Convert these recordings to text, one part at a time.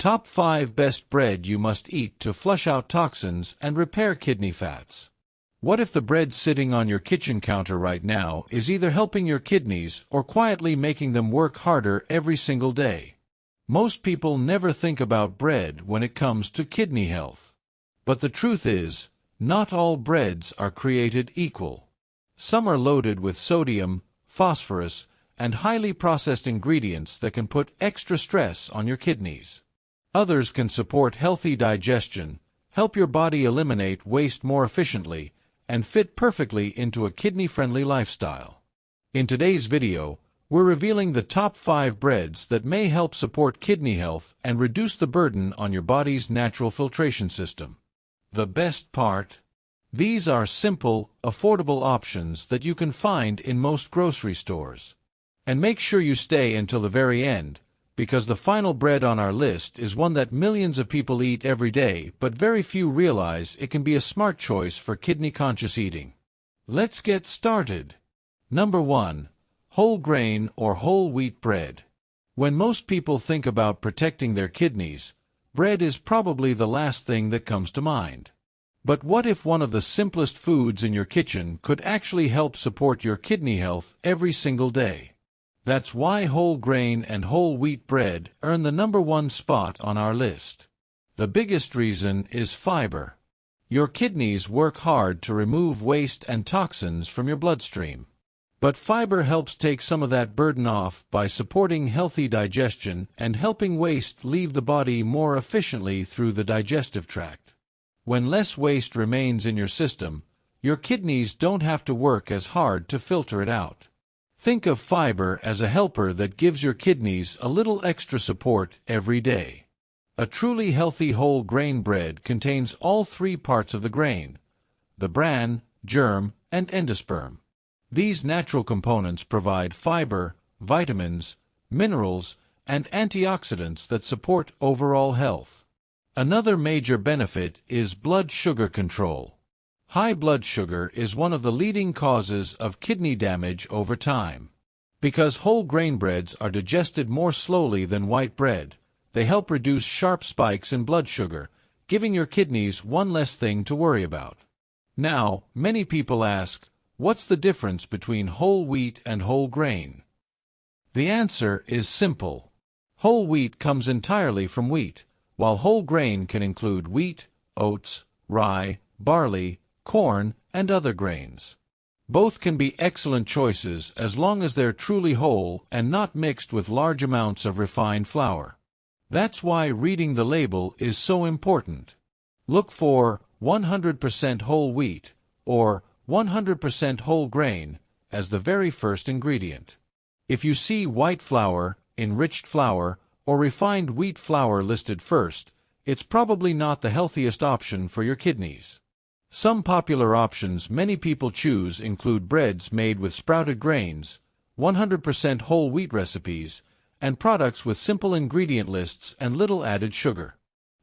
Top 5 Best Bread You Must Eat to Flush Out Toxins and Repair Kidney Fats. What if the bread sitting on your kitchen counter right now is either helping your kidneys or quietly making them work harder every single day? Most people never think about bread when it comes to kidney health. But the truth is, not all breads are created equal. Some are loaded with sodium, phosphorus, and highly processed ingredients that can put extra stress on your kidneys. Others can support healthy digestion, help your body eliminate waste more efficiently, and fit perfectly into a kidney-friendly lifestyle. In today's video, we're revealing the top 5 breads that may help support kidney health and reduce the burden on your body's natural filtration system. The best part? These are simple, affordable options that you can find in most grocery stores. And make sure you stay until the very end, because the final bread on our list is one that millions of people eat every day, but very few realize it can be a smart choice for kidney-conscious eating. Let's get started. Number 1. Whole grain or whole wheat bread. When most people think about protecting their kidneys, bread is probably the last thing that comes to mind. But what if one of the simplest foods in your kitchen could actually help support your kidney health every single day? That's why whole grain and whole wheat bread earn the number 1 spot on our list. The biggest reason is fiber. Your kidneys work hard to remove waste and toxins from your bloodstream. But fiber helps take some of that burden off by supporting healthy digestion and helping waste leave the body more efficiently through the digestive tract. When less waste remains in your system, your kidneys don't have to work as hard to filter it out. Think of fiber as a helper that gives your kidneys a little extra support every day. A truly healthy whole grain bread contains all 3 parts of the grain: the bran, germ, and endosperm. These natural components provide fiber, vitamins, minerals, and antioxidants that support overall health. Another major benefit is blood sugar control. High blood sugar is one of the leading causes of kidney damage over time. Because whole grain breads are digested more slowly than white bread, they help reduce sharp spikes in blood sugar, giving your kidneys one less thing to worry about. Now, many people ask, what's the difference between whole wheat and whole grain? The answer is simple. Whole wheat comes entirely from wheat, while whole grain can include wheat, oats, rye, barley, corn, and other grains. Both can be excellent choices as long as they're truly whole and not mixed with large amounts of refined flour. That's why reading the label is so important. Look for 100% whole wheat or 100% whole grain as the very first ingredient. If you see white flour, enriched flour, or refined wheat flour listed first, it's probably not the healthiest option for your kidneys. Some popular options many people choose include breads made with sprouted grains, 100% whole wheat recipes, and products with simple ingredient lists and little added sugar.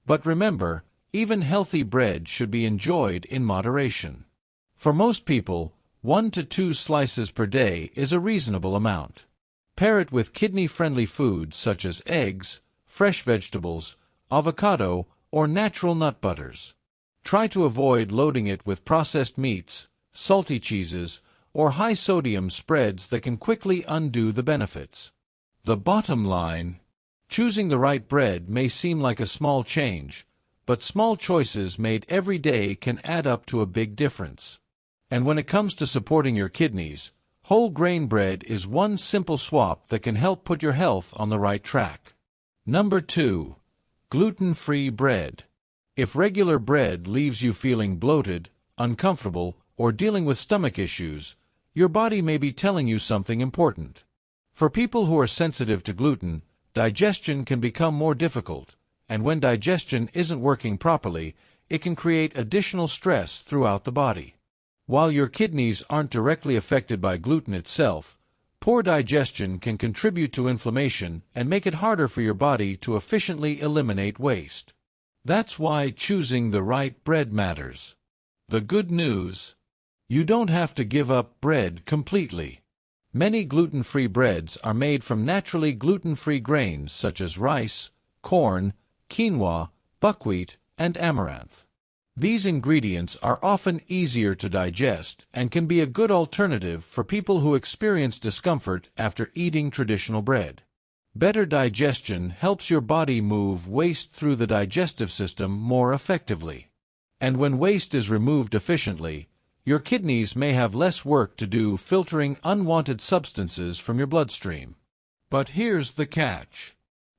But remember, even healthy bread should be enjoyed in moderation. For most people, 1 to 2 slices per day is a reasonable amount. Pair it with kidney-friendly foods such as eggs, fresh vegetables, avocado, or natural nut butters. Try to avoid loading it with processed meats, salty cheeses, or high-sodium spreads that can quickly undo the benefits. The bottom line: choosing the right bread may seem like a small change, but small choices made every day can add up to a big difference. And when it comes to supporting your kidneys, whole grain bread is one simple swap that can help put your health on the right track. Number 2. Gluten-free bread. If regular bread leaves you feeling bloated, uncomfortable, or dealing with stomach issues, your body may be telling you something important. For people who are sensitive to gluten, digestion can become more difficult, and when digestion isn't working properly, it can create additional stress throughout the body. While your kidneys aren't directly affected by gluten itself, poor digestion can contribute to inflammation and make it harder for your body to efficiently eliminate waste. That's why choosing the right bread matters. The good news: you don't have to give up bread completely. Many gluten-free breads are made from naturally gluten-free grains such as rice, corn, quinoa, buckwheat, and amaranth. These ingredients are often easier to digest and can be a good alternative for people who experience discomfort after eating traditional bread. Better digestion helps your body move waste through the digestive system more effectively. And when waste is removed efficiently, your kidneys may have less work to do filtering unwanted substances from your bloodstream. But here's the catch.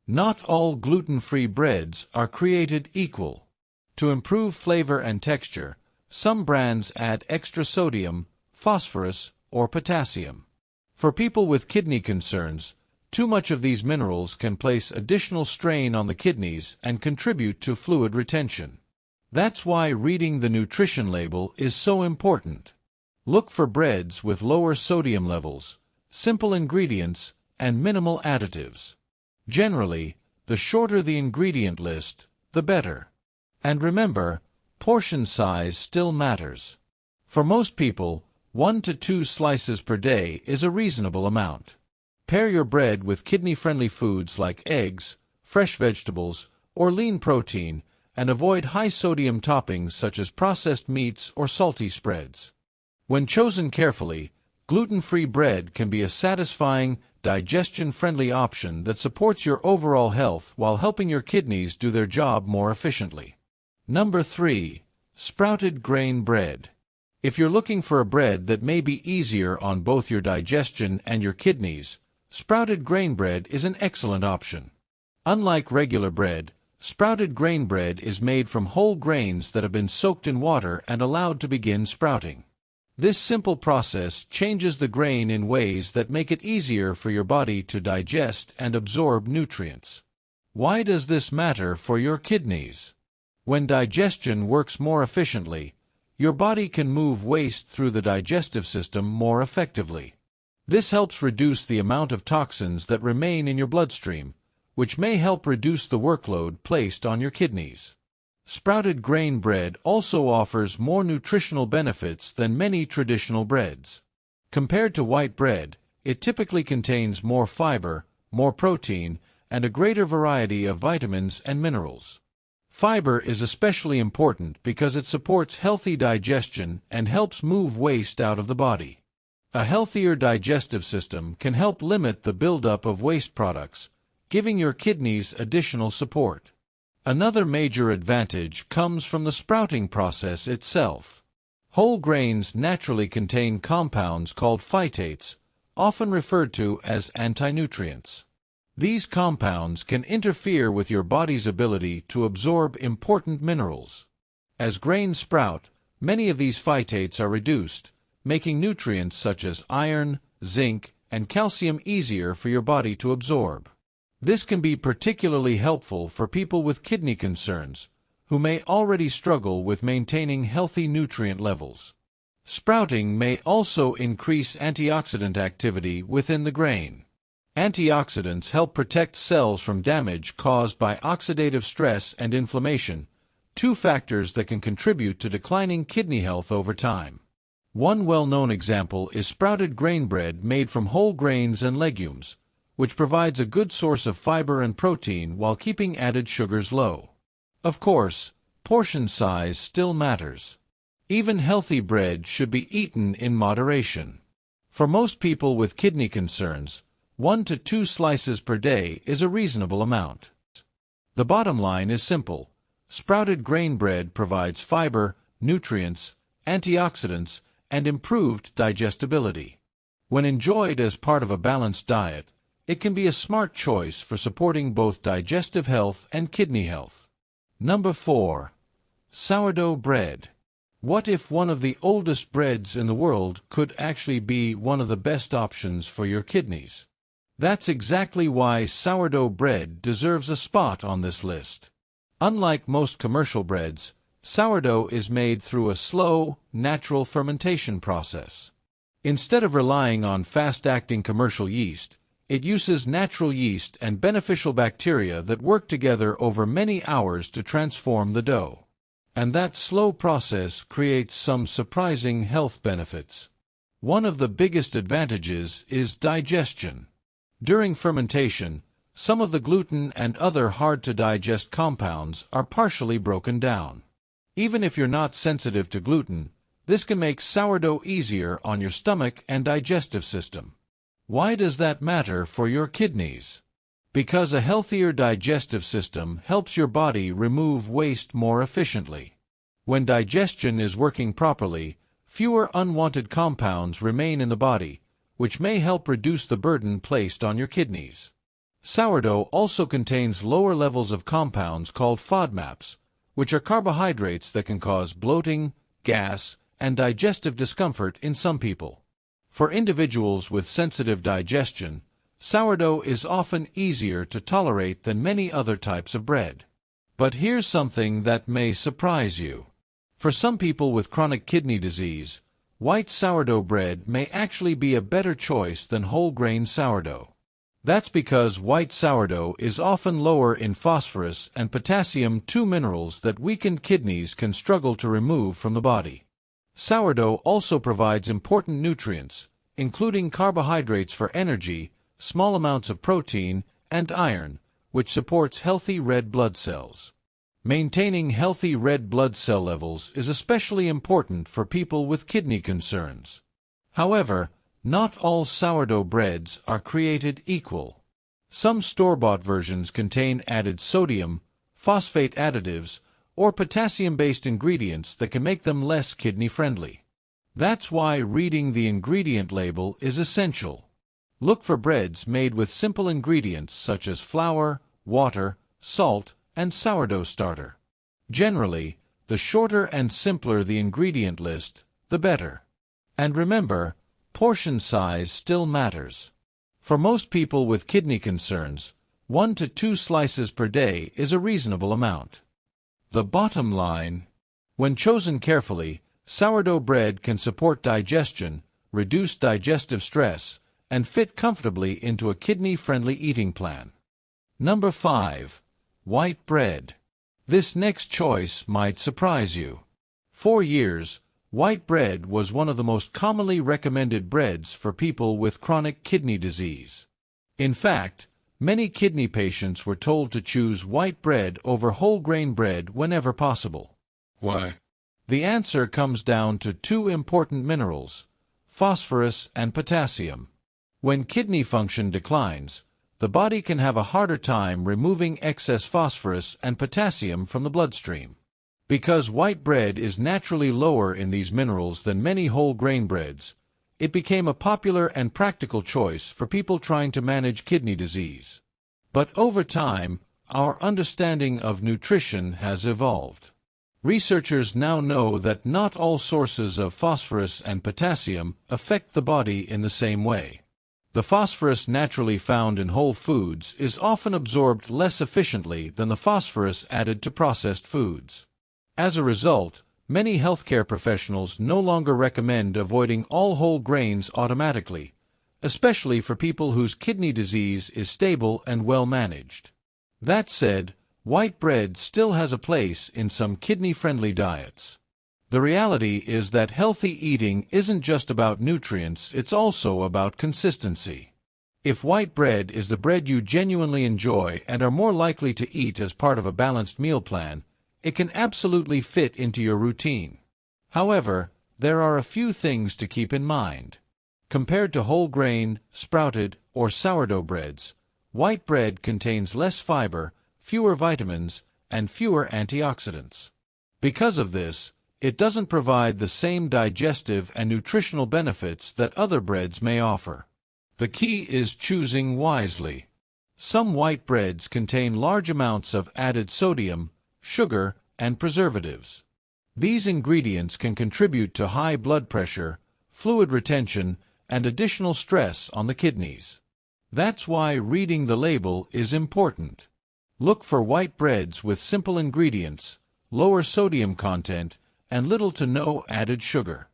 Not all gluten-free breads are created equal. To improve flavor and texture, some brands add extra sodium, phosphorus, or potassium. For people with kidney concerns, too much of these minerals can place additional strain on the kidneys and contribute to fluid retention. That's why reading the nutrition label is so important. Look for breads with lower sodium levels, simple ingredients, and minimal additives. Generally, the shorter the ingredient list, the better. And remember, portion size still matters. For most people, 1 to 2 slices per day is a reasonable amount. Pair your bread with kidney-friendly foods like eggs, fresh vegetables, or lean protein, and avoid high-sodium toppings such as processed meats or salty spreads. When chosen carefully, gluten-free bread can be a satisfying, digestion-friendly option that supports your overall health while helping your kidneys do their job more efficiently. Number 3. Sprouted grain bread. If you're looking for a bread that may be easier on both your digestion and your kidneys, sprouted grain bread is an excellent option. Unlike regular bread, sprouted grain bread is made from whole grains that have been soaked in water and allowed to begin sprouting. This simple process changes the grain in ways that make it easier for your body to digest and absorb nutrients. Why does this matter for your kidneys? When digestion works more efficiently, your body can move waste through the digestive system more effectively. This helps reduce the amount of toxins that remain in your bloodstream, which may help reduce the workload placed on your kidneys. Sprouted grain bread also offers more nutritional benefits than many traditional breads. Compared to white bread, it typically contains more fiber, more protein, and a greater variety of vitamins and minerals. Fiber is especially important because it supports healthy digestion and helps move waste out of the body. A healthier digestive system can help limit the buildup of waste products, giving your kidneys additional support. Another major advantage comes from the sprouting process itself. Whole grains naturally contain compounds called phytates, often referred to as antinutrients. These compounds can interfere with your body's ability to absorb important minerals. As grains sprout, many of these phytates are reduced, making nutrients such as iron, zinc, and calcium easier for your body to absorb. This can be particularly helpful for people with kidney concerns, who may already struggle with maintaining healthy nutrient levels. Sprouting may also increase antioxidant activity within the grain. Antioxidants help protect cells from damage caused by oxidative stress and inflammation, two factors that can contribute to declining kidney health over time. One well-known example is sprouted grain bread made from whole grains and legumes, which provides a good source of fiber and protein while keeping added sugars low. Of course, portion size still matters. Even healthy bread should be eaten in moderation. For most people with kidney concerns, 1 to 2 slices per day is a reasonable amount. The bottom line is simple. Sprouted grain bread provides fiber, nutrients, antioxidants, and improved digestibility. When enjoyed as part of a balanced diet, it can be a smart choice for supporting both digestive health and kidney health. Number 4. Sourdough bread. What if one of the oldest breads in the world could actually be one of the best options for your kidneys? That's exactly why sourdough bread deserves a spot on this list. Unlike most commercial breads, sourdough is made through a slow, natural fermentation process. Instead of relying on fast-acting commercial yeast, it uses natural yeast and beneficial bacteria that work together over many hours to transform the dough. And that slow process creates some surprising health benefits. One of the biggest advantages is digestion. During fermentation, Some of the gluten and other hard-to-digest compounds are partially broken down. Even if you're not sensitive to gluten, this can make sourdough easier on your stomach and digestive system. Why does that matter for your kidneys? Because a healthier digestive system helps your body remove waste more efficiently. When digestion is working properly, fewer unwanted compounds remain in the body, which may help reduce the burden placed on your kidneys. Sourdough also contains lower levels of compounds called FODMAPs, which are carbohydrates that can cause bloating, gas, and digestive discomfort in some people. For individuals with sensitive digestion, sourdough is often easier to tolerate than many other types of bread. But here's something that may surprise you. For some people with chronic kidney disease, white sourdough bread may actually be a better choice than whole grain sourdough. That's because white sourdough is often lower in phosphorus and potassium, two minerals that weakened kidneys can struggle to remove from the body. Sourdough also provides important nutrients, including carbohydrates for energy, small amounts of protein, and iron, which supports healthy red blood cells. Maintaining healthy red blood cell levels is especially important for people with kidney concerns. However, not all sourdough breads are created equal. Some store-bought versions contain added sodium, phosphate additives, or potassium-based ingredients that can make them less kidney-friendly. That's why reading the ingredient label is essential. Look for breads made with simple ingredients such as flour, water, salt, and sourdough starter. Generally, the shorter and simpler the ingredient list, the better. And remember, portion size still matters. For most people with kidney concerns, 1 to 2 slices per day is a reasonable amount. The bottom line: when chosen carefully, sourdough bread can support digestion, reduce digestive stress, and fit comfortably into a kidney-friendly eating plan. Number 5. White bread. This next choice might surprise you. For years, white bread was one of the most commonly recommended breads for people with chronic kidney disease. In fact, many kidney patients were told to choose white bread over whole grain bread whenever possible. Why? The answer comes down to two important minerals: phosphorus and potassium. When kidney function declines, the body can have a harder time removing excess phosphorus and potassium from the bloodstream. Because white bread is naturally lower in these minerals than many whole grain breads, it became a popular and practical choice for people trying to manage kidney disease. But over time, our understanding of nutrition has evolved. Researchers now know that not all sources of phosphorus and potassium affect the body in the same way. The phosphorus naturally found in whole foods is often absorbed less efficiently than the phosphorus added to processed foods. As a result, many healthcare professionals no longer recommend avoiding all whole grains automatically, especially for people whose kidney disease is stable and well managed. That said, white bread still has a place in some kidney-friendly diets. The reality is that healthy eating isn't just about nutrients, it's also about consistency. If white bread is the bread you genuinely enjoy and are more likely to eat as part of a balanced meal plan, it can absolutely fit into your routine. However, there are a few things to keep in mind. Compared to whole grain, sprouted, or sourdough breads, white bread contains less fiber, fewer vitamins, and fewer antioxidants. Because of this, it doesn't provide the same digestive and nutritional benefits that other breads may offer. The key is choosing wisely. Some white breads contain large amounts of added sodium, sugar, and preservatives. These ingredients can contribute to high blood pressure, fluid retention, and additional stress on the kidneys. That's why reading the label is important. Look for white breads with simple ingredients, lower sodium content, and little to no added sugar.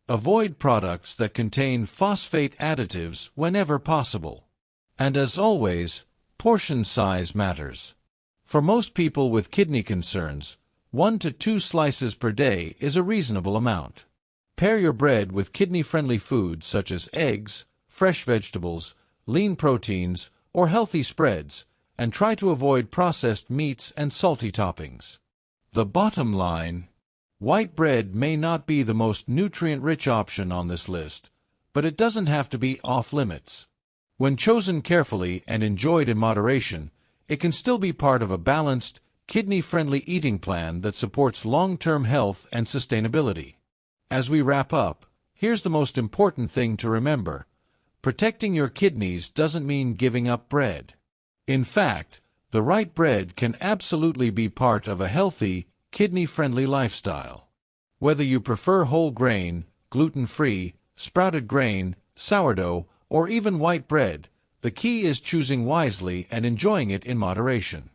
Avoid products that contain phosphate additives whenever possible. And as always, portion size matters. For most people with kidney concerns, 1 to 2 slices per day is a reasonable amount. Pair your bread with kidney-friendly foods such as eggs, fresh vegetables, lean proteins, or healthy spreads, and try to avoid processed meats and salty toppings. The bottom line: white bread may not be the most nutrient-rich option on this list, but it doesn't have to be off-limits. When chosen carefully and enjoyed in moderation, it can still be part of a balanced, kidney-friendly eating plan that supports long-term health and sustainability. As we wrap up, here's the most important thing to remember: protecting your kidneys doesn't mean giving up bread. In fact, the right bread can absolutely be part of a healthy, kidney-friendly lifestyle. Whether you prefer whole grain, gluten-free, sprouted grain, sourdough, or even white bread, the key is choosing wisely and enjoying it in moderation.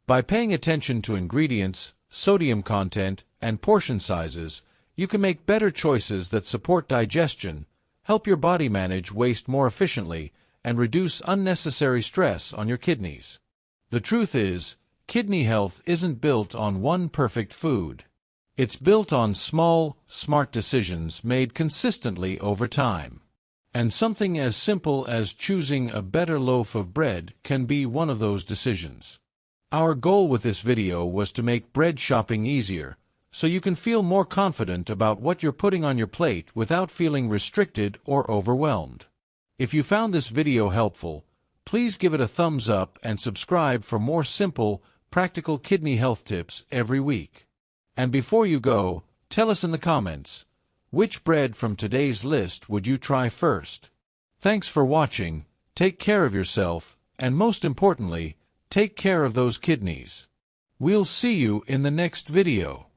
By paying attention to ingredients, sodium content, and portion sizes, you can make better choices that support digestion, help your body manage waste more efficiently, and reduce unnecessary stress on your kidneys. The truth is, kidney health isn't built on one perfect food. It's built on small, smart decisions made consistently over time. And something as simple as choosing a better loaf of bread can be one of those decisions. Our goal with this video was to make bread shopping easier, so you can feel more confident about what you're putting on your plate without feeling restricted or overwhelmed. If you found this video helpful, please give it a thumbs up and subscribe for more simple, practical kidney health tips every week. And before you go, tell us in the comments, which bread from today's list would you try first? Thanks for watching, take care of yourself, and most importantly, take care of those kidneys. We'll see you in the next video.